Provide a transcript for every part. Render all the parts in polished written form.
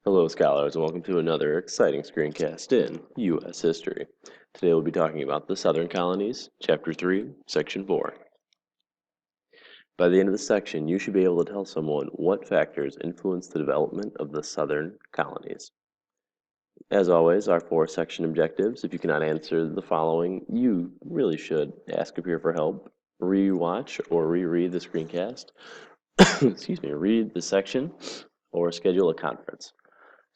Hello, scholars, and welcome to another exciting screencast in U.S. history. Today we'll be talking about the Southern Colonies, Chapter 3, Section 4. By the end of the section, you should be able to tell someone what factors influenced the development of the Southern Colonies. As always, our 4 section objectives. If you cannot answer the following, you really should ask a peer for help, rewatch or reread the screencast, read the section, or schedule a conference.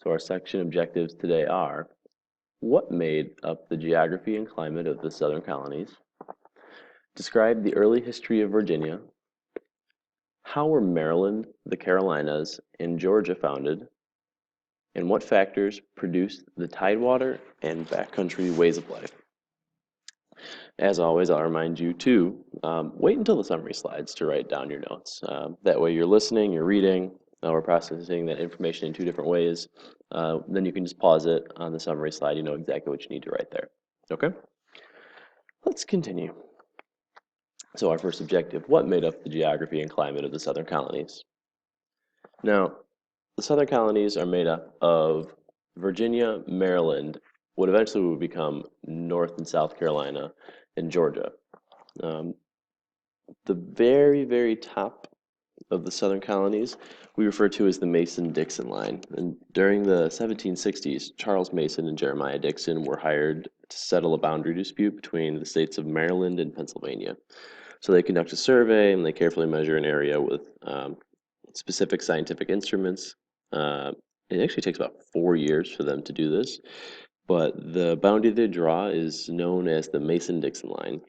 So our section objectives today are: what made up the geography and climate of the Southern Colonies? Describe the early history of Virginia. How were Maryland, the Carolinas, and Georgia founded? And what factors produced the tidewater and backcountry ways of life? As always, I'll remind you to wait until the summary slides to write down your notes. That way you're listening, you're reading, we're processing that information in 2 different ways. Then you can just pause it on the summary slide. You know exactly what you need to write there. Okay? Let's continue. So our first objective: what made up the geography and climate of the Southern Colonies? Now, the Southern Colonies are made up of Virginia, Maryland, what eventually would become North and South Carolina, and Georgia. The very, very top of the Southern Colonies we refer to as the Mason-Dixon line. And during the 1760s, Charles Mason and Jeremiah Dixon were hired to settle a boundary dispute between the states of Maryland and Pennsylvania. So they conduct a survey and they carefully measure an area with specific scientific instruments. It actually takes about 4 years for them to do this, but the boundary they draw is known as the Mason-Dixon line.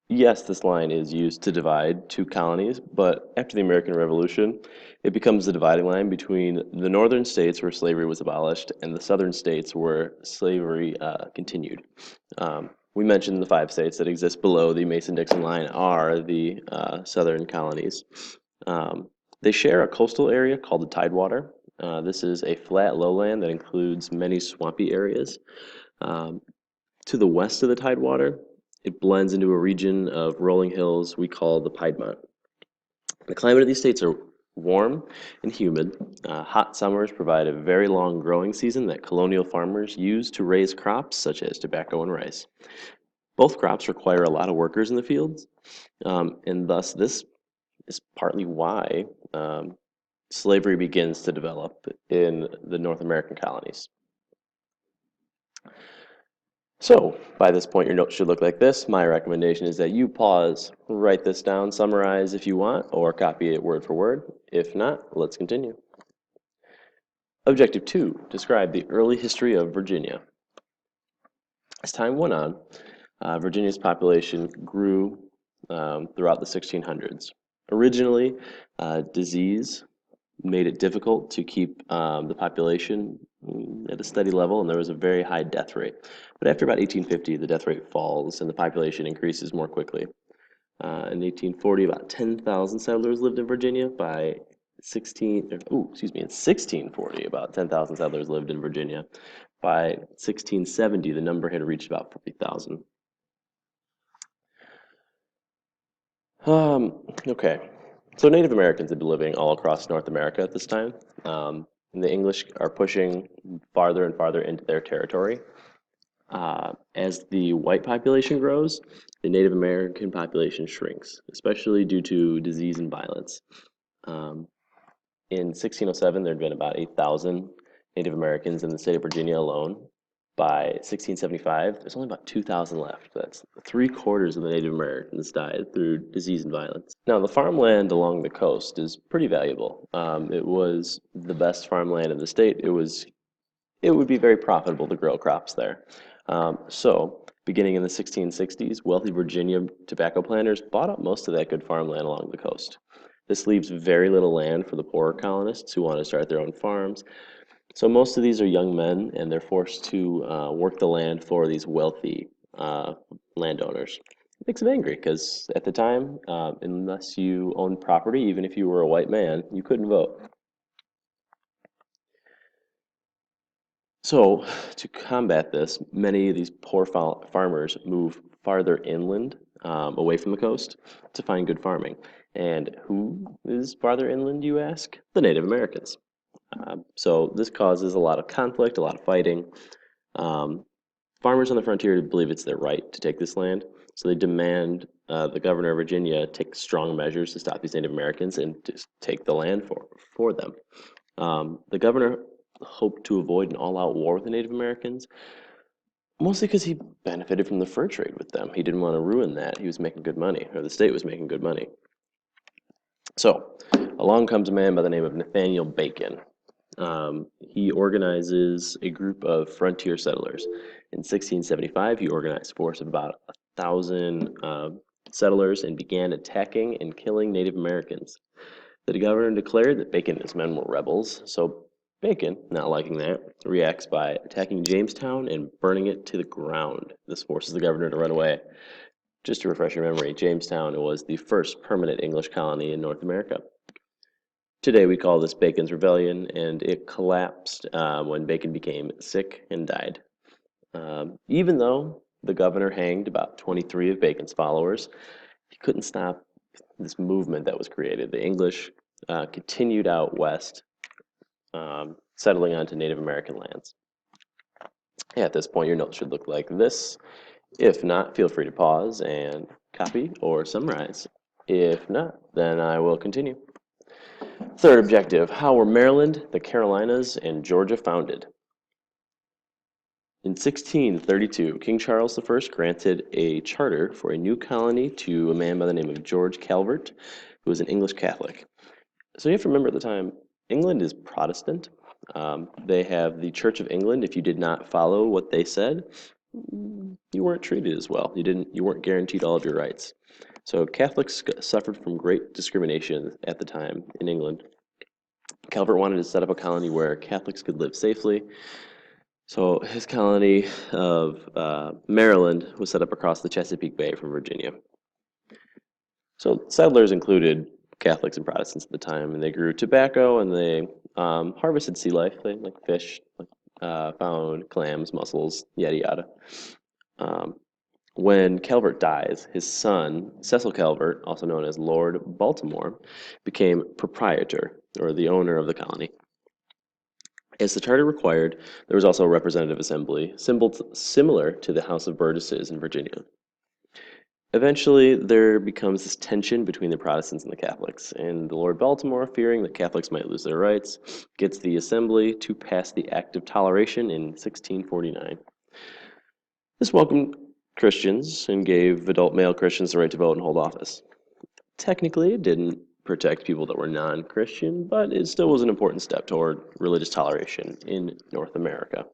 Yes, this line is used to divide 2 colonies, but after the American Revolution, it becomes the dividing line between the northern states where slavery was abolished and the southern states where slavery continued. We mentioned the 5 states that exist below the Mason-Dixon line are the Southern Colonies. They share a coastal area called the Tidewater. This is a flat lowland that includes many swampy areas. To the west of the Tidewater, it blends into a region of rolling hills we call the Piedmont. The climate of these states are warm and humid. Hot summers provide a very long growing season that colonial farmers use to raise crops such as tobacco and rice. Both crops require a lot of workers in the fields, and thus this is partly why slavery begins to develop in the North American colonies. So, by this point, your notes should look like this. My recommendation is that you pause, write this down, summarize if you want, or copy it word for word. If not, let's continue. Objective 2, describe the early history of Virginia. As time went on, Virginia's population grew throughout the 1600s. Originally, disease made it difficult to keep the population at a steady level, and there was a very high death rate. But after about 1850, the death rate falls and the population increases more quickly. In 1840, about 10,000 settlers lived in Virginia. In 1640, about 10,000 settlers lived in Virginia. By 1670, the number had reached about 40,000. Okay. So Native Americans had been living all across North America at this time. And the English are pushing farther and farther into their territory. As the white population grows, the Native American population shrinks, especially due to disease and violence. In 1607, there had been about 8,000 Native Americans in the state of Virginia alone. By 1675, there's only about 2,000 left. That's 3/4 of the Native Americans died through disease and violence. Now, the farmland along the coast is pretty valuable. It was the best farmland in the state. It would be very profitable to grow crops there. So, beginning in the 1660s, wealthy Virginia tobacco planters bought up most of that good farmland along the coast. This leaves very little land for the poorer colonists who want to start their own farms. So most of these are young men, and they're forced to work the land for these wealthy landowners. It makes them angry because at the time, unless you owned property, even if you were a white man, you couldn't vote. So to combat this, many of these poor farmers move farther inland, away from the coast, to find good farming. And who is farther inland, you ask? The Native Americans. So this causes a lot of conflict, a lot of fighting. Um, Farmers on the frontier believe it's their right to take this land, so they demand the governor of Virginia take strong measures to stop these Native Americans and just take the land for them. The governor hoped to avoid an all-out war with the Native Americans, mostly because he benefited from the fur trade with them. He didn't want to ruin that. He was making good money, or the state was making good money. So, along comes a man by the name of Nathaniel Bacon. He organizes a group of frontier settlers. In 1675, he organized a force of about 1,000 settlers and began attacking and killing Native Americans. The governor declared that Bacon and his men were rebels, so Bacon, not liking that, reacts by attacking Jamestown and burning it to the ground. This forces the governor to run away. Just to refresh your memory, Jamestown was the first permanent English colony in North America. Today we call this Bacon's Rebellion, and it collapsed when Bacon became sick and died. Even though the governor hanged about 23 of Bacon's followers, he couldn't stop this movement that was created. The English continued out west, settling onto Native American lands. At this point, your notes should look like this. If not, feel free to pause and copy or summarize. If not, then I will continue. Third objective, how were Maryland, the Carolinas, and Georgia founded? In 1632, King Charles I granted a charter for a new colony to a man by the name of George Calvert, who was an English Catholic. So you have to remember at the time, England is Protestant. They have the Church of England. If you did not follow what they said, you weren't treated as well. You weren't guaranteed all of your rights. So Catholics suffered from great discrimination at the time in England. Calvert wanted to set up a colony where Catholics could live safely. So his colony of Maryland was set up across the Chesapeake Bay from Virginia. So settlers included Catholics and Protestants at the time, and they grew tobacco and they harvested sea life, like fish, found clams, mussels, yada yada. When Calvert dies, his son, Cecil Calvert, also known as Lord Baltimore, became proprietor, or the owner of the colony. As the charter required, there was also a representative assembly, similar to the House of Burgesses in Virginia. Eventually, there becomes this tension between the Protestants and the Catholics, and the Lord Baltimore, fearing that Catholics might lose their rights, gets the assembly to pass the Act of Toleration in 1649. This welcomed Christians and gave adult male Christians the right to vote and hold office. Technically, it didn't protect people that were non-Christian, but it still was an important step toward religious toleration in North America.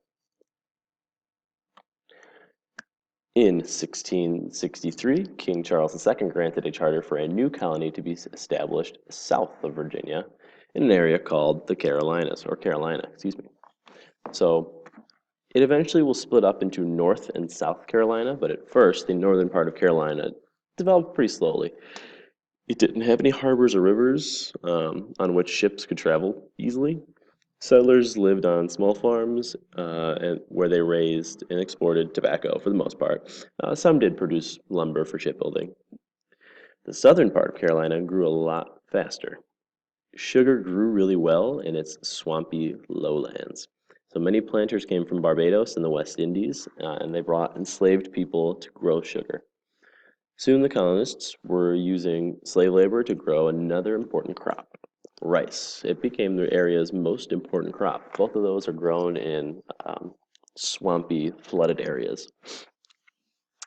In 1663, King Charles II granted a charter for a new colony to be established south of Virginia in an area called the Carolinas, or Carolina, excuse me. So it eventually will split up into North and South Carolina, but at first, the northern part of Carolina developed pretty slowly. It didn't have any harbors or rivers on which ships could travel easily. Settlers lived on small farms where they raised and exported tobacco for the most part. Some did produce lumber for shipbuilding. The southern part of Carolina grew a lot faster. Sugar grew really well in its swampy lowlands. So many planters came from Barbados and the West Indies, and they brought enslaved people to grow sugar. Soon the colonists were using slave labor to grow another important crop, rice. It became the area's most important crop. Both of those are grown in swampy, flooded areas.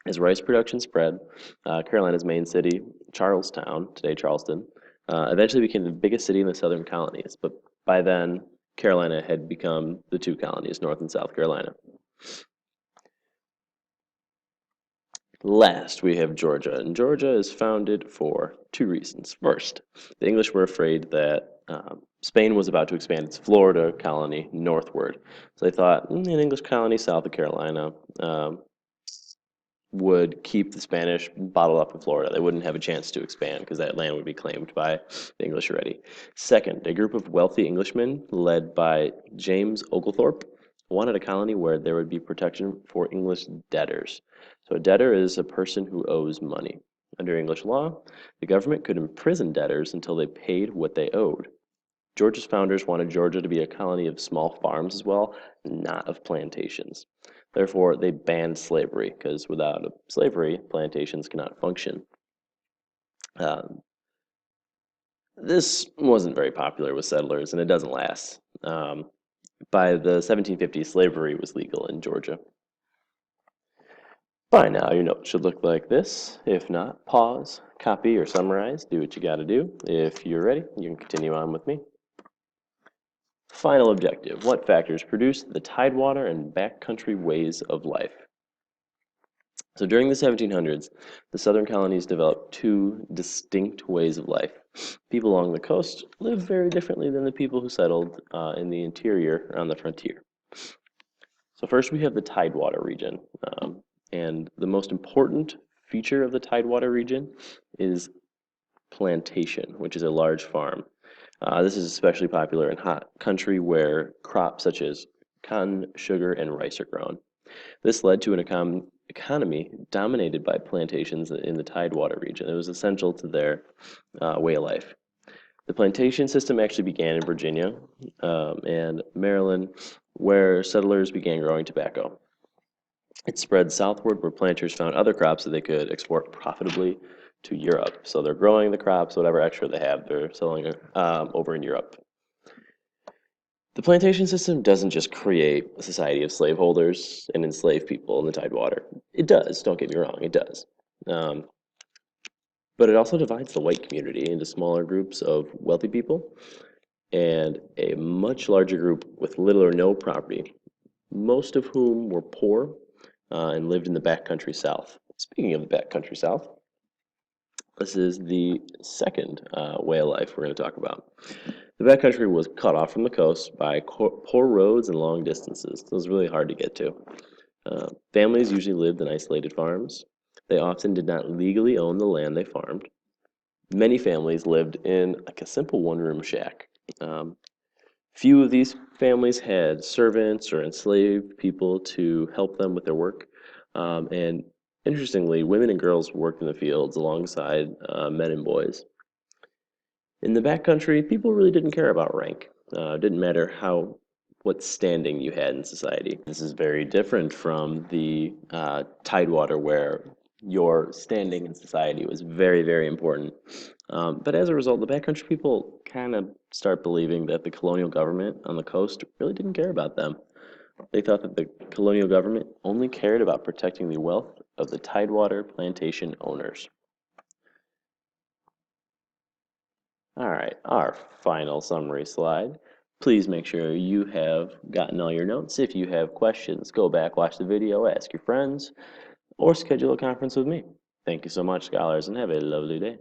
As rice production spread, Carolina's main city, Charlestown, today Charleston, eventually became the biggest city in the Southern Colonies. But by then, Carolina had become the two colonies, North and South Carolina. Last, we have Georgia, and Georgia is founded for two reasons. First, the English were afraid that Spain was about to expand its Florida colony northward. So they thought an English colony south of Carolina would keep the Spanish bottled up in Florida. They wouldn't have a chance to expand because that land would be claimed by the English already. Second, a group of wealthy Englishmen led by James Oglethorpe wanted a colony where there would be protection for English debtors. So a debtor is a person who owes money. Under English law, the government could imprison debtors until they paid what they owed. Georgia's founders wanted Georgia to be a colony of small farms as well, not of plantations. Therefore, they banned slavery, because without slavery, plantations cannot function. Um, this wasn't very popular with settlers, and it doesn't last. By the 1750s, slavery was legal in Georgia. By now, your notes should look like this. If not, pause, copy, or summarize. Do what you got to do. If you're ready, you can continue on with me. Final objective. What factors produce the tidewater and backcountry ways of life? So during the 1700s, the Southern Colonies developed two distinct ways of life. People along the coast lived very differently than the people who settled in the interior on the frontier. So first we have the Tidewater region. And the most important feature of the Tidewater region is plantation, which is a large farm. This is especially popular in hot country where crops such as cotton, sugar, and rice are grown. This led to an economy dominated by plantations in the Tidewater region. It was essential to their way of life. The plantation system actually began in Virginia and Maryland, where settlers began growing tobacco. It spread southward where planters found other crops that they could export profitably to Europe. So they're growing the crops, whatever extra they have, they're selling over in Europe. The plantation system doesn't just create a society of slaveholders and enslaved people in the Tidewater. It does, don't get me wrong, it does. But it also divides the white community into smaller groups of wealthy people and a much larger group with little or no property, most of whom were poor and lived in the backcountry South. Speaking of the backcountry South, this is the second way of life we're going to talk about. The backcountry was cut off from the coast by poor roads and long distances. So it was really hard to get to. Families usually lived in isolated farms. They often did not legally own the land they farmed. Many families lived in like a simple one-room shack. Few of these families had servants or enslaved people to help them with their work. And interestingly, women and girls worked in the fields alongside men and boys. In the backcountry, people really didn't care about rank. It didn't matter what standing you had in society. This is very different from the Tidewater, where your standing in society was very, very important. But as a result, the backcountry people kind of start believing that the colonial government on the coast really didn't care about them. They thought that the colonial government only cared about protecting the wealth of the Tidewater plantation owners. All right, our final summary slide. Please make sure you have gotten all your notes. If you have questions, go back, watch the video, ask your friends, or schedule a conference with me. Thank you so much, scholars, and have a lovely day.